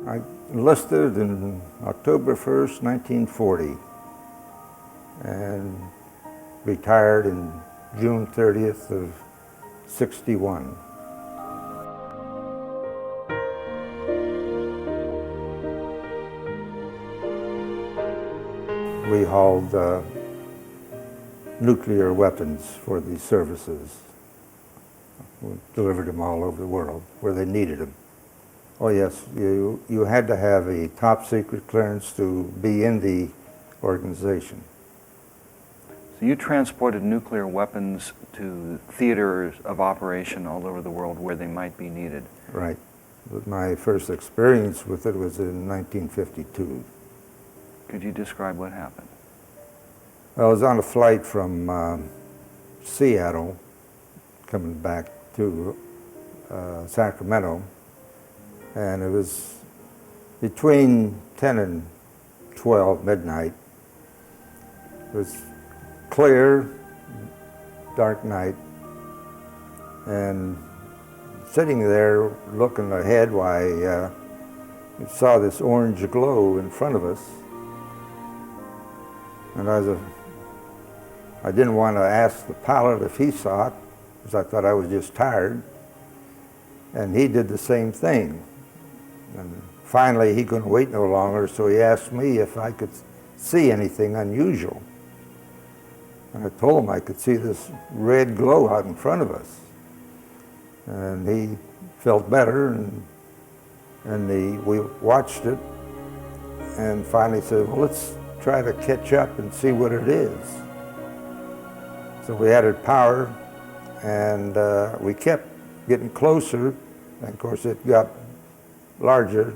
I enlisted in October 1st, 1940, and retired in June 30th of 61. We hauled nuclear weapons for these services. We delivered them all over the world where they needed them. Oh yes, you had to have a top secret clearance to be in the organization. So you transported nuclear weapons to theaters of operation all over the world where they might be needed. Right. But my first experience with it was in 1952. Could you describe what happened? I was on a flight from Seattle coming back to Sacramento, and it was between 10 and 12 midnight. It was clear, dark night, and sitting there looking ahead, why we saw this orange glow in front of us, and I didn't want to ask the pilot if he saw it, because I thought I was just tired, and he did the same thing. And finally, he couldn't wait no longer, so he asked me if I could see anything unusual. And I told him I could see this red glow out in front of us. And he felt better, and we watched it, and finally said, well, let's try to catch up and see what it is. So we added power, and we kept getting closer, and of course it got larger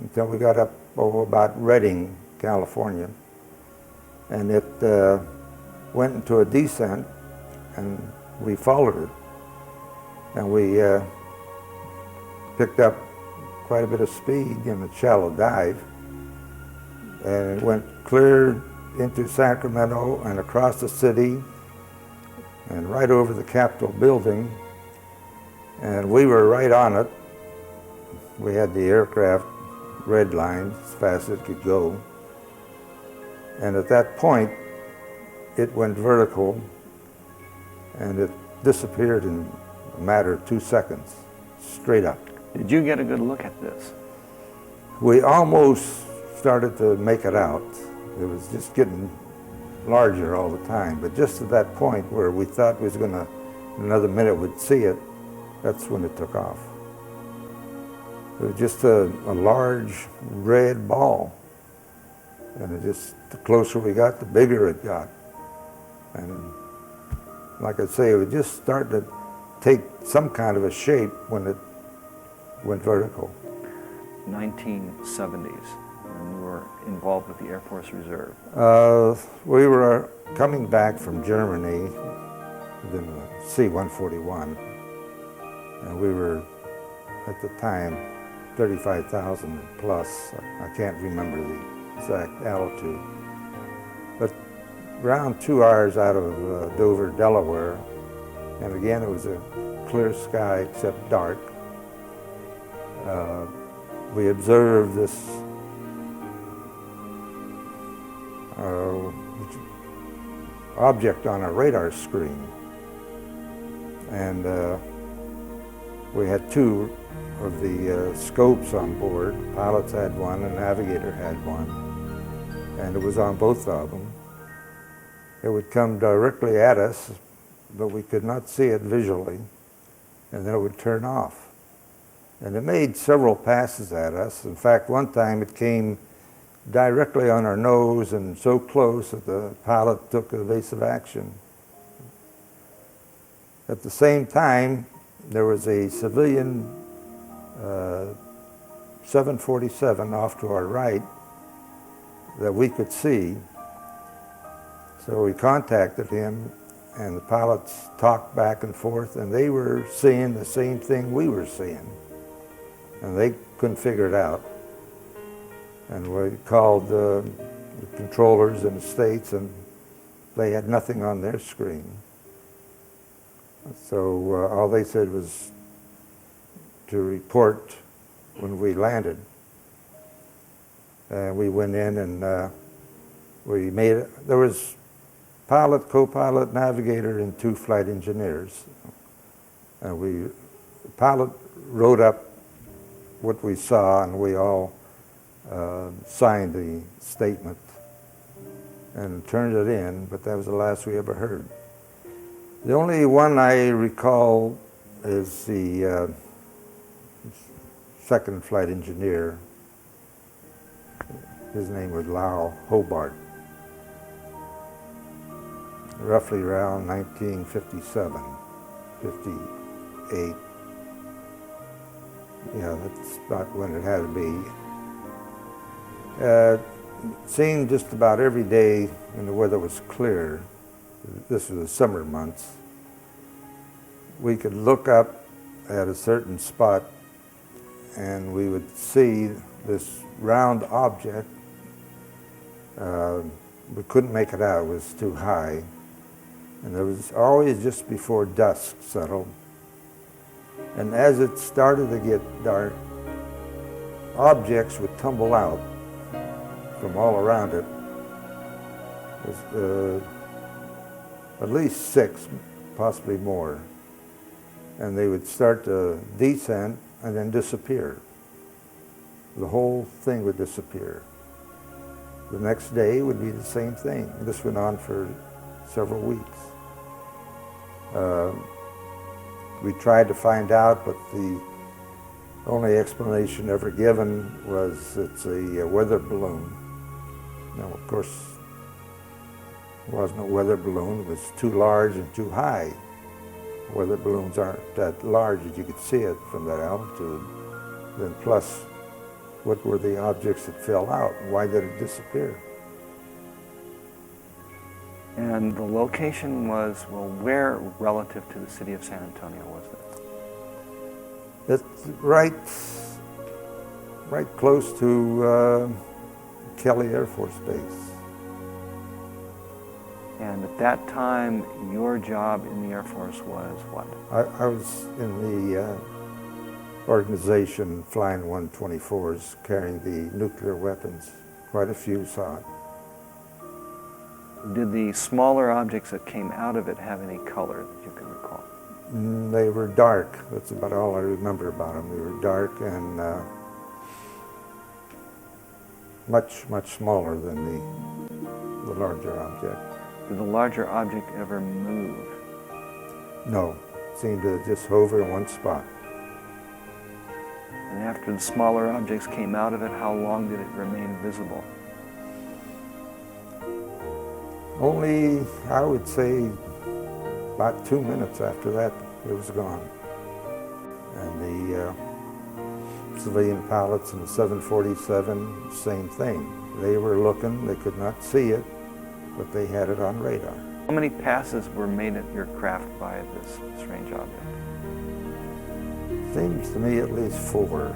until we got up about Redding, California, and it went into a descent, and we followed it, and we picked up quite a bit of speed in a shallow dive, and it went clear into Sacramento and across the city and right over the Capitol building, and we were right on it. We had the aircraft red line as fast as it could go, and at that point it went vertical and it disappeared in a matter of 2 seconds, straight up. Did you get a good look at this? We almost started to make it out. It was just getting larger all the time, but just at that point where we thought we was going to, in another minute we'd see it, that's when it took off. It was just a large red ball, and it just, the closer we got, the bigger it got. And like I say, it was just starting to take some kind of a shape when it went vertical. 1970s, and you were involved with the Air Force Reserve. We were coming back from Germany in the C-141, and we were, at the time, 35,000 plus. I can't remember the exact altitude. But around 2 hours out of Dover, Delaware, and again it was a clear sky except dark, we observed this object on a radar screen. And we had two of the scopes on board. Pilots had one and navigator had one. And it was on both of them. It would come directly at us, but we could not see it visually. And then it would turn off. And it made several passes at us. In fact, one time it came directly on our nose and so close that the pilot took evasive action. At the same time, there was a civilian 747 off to our right that we could see. So we contacted him, and the pilots talked back and forth, and they were seeing the same thing we were seeing. And they couldn't figure it out. And we called the controllers in the States, and they had nothing on their screen. So all they said was to report when we landed. We went in and we made it. There was pilot, co-pilot, navigator, and 2 flight engineers. And the pilot wrote up what we saw, and we all signed the statement and turned it in, but that was the last we ever heard. The only one I recall is the second flight engineer. His name was Lyle Hobart. Roughly around 1957, 58. Yeah, that's about when it had to be. Seen just about every day when the weather was clear. This was the summer months. We could look up at a certain spot and we would see this round object. We couldn't make it out, it was too high. And it was always just before dusk settled. And as it started to get dark, objects would tumble out from all around it. It was at least 6, possibly more. And they would start to descend and then disappear. The whole thing would disappear. The next day would be the same thing. This went on for several weeks. We tried to find out, but the only explanation ever given was it's a weather balloon. Now, of course, it wasn't a weather balloon. It was too large and too high. Weather balloons aren't that large that you could see it from that altitude. Then plus, what were the objects that fell out? Why did it disappear? And the location was, well, where relative to the city of San Antonio was it? It's right close to Kelly Air Force Base. And at that time, your job in the Air Force was what? I was in the organization flying 124s, carrying the nuclear weapons. Quite a few saw it. Did the smaller objects that came out of it have any color that you can recall? They were dark. That's about all I remember about them. They were dark and much, much smaller than the larger object. Did the larger object ever move? No, it seemed to just hover in one spot. And after the smaller objects came out of it, how long did it remain visible? Only, I would say, about 2 minutes after that, it was gone. And the civilian pilots in the 747, same thing. They were looking, they could not see it, but they had it on radar. How many passes were made at your craft by this strange object? Seems to me at least 4.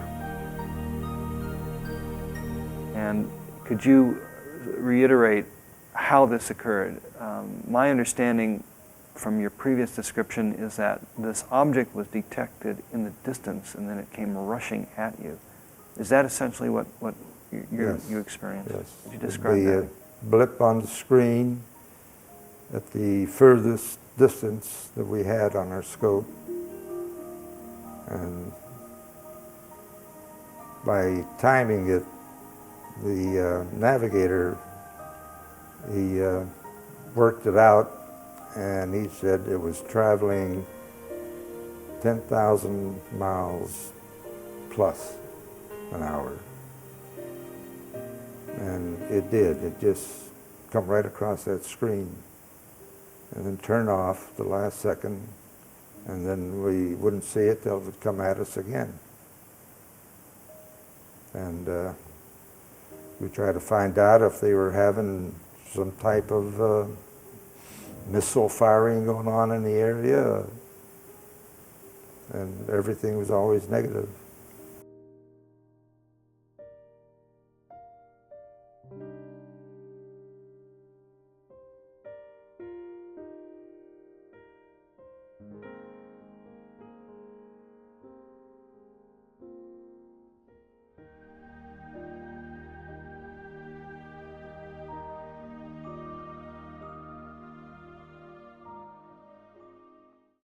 And could you reiterate how this occurred? My understanding from your previous description is that this object was detected in the distance and then it came rushing at you. Is that essentially what you experienced? Yes. Could you describe the that? Blip on the screen at the furthest distance that we had on our scope. And by timing it, the navigator, he worked it out, and he said it was traveling 10,000 miles plus an hour. And it did. It just come right across that screen and then turn off the last second, and then we wouldn't see it till it would come at us again. And we tried to find out if they were having some type of missile firing going on in the area, and everything was always negative.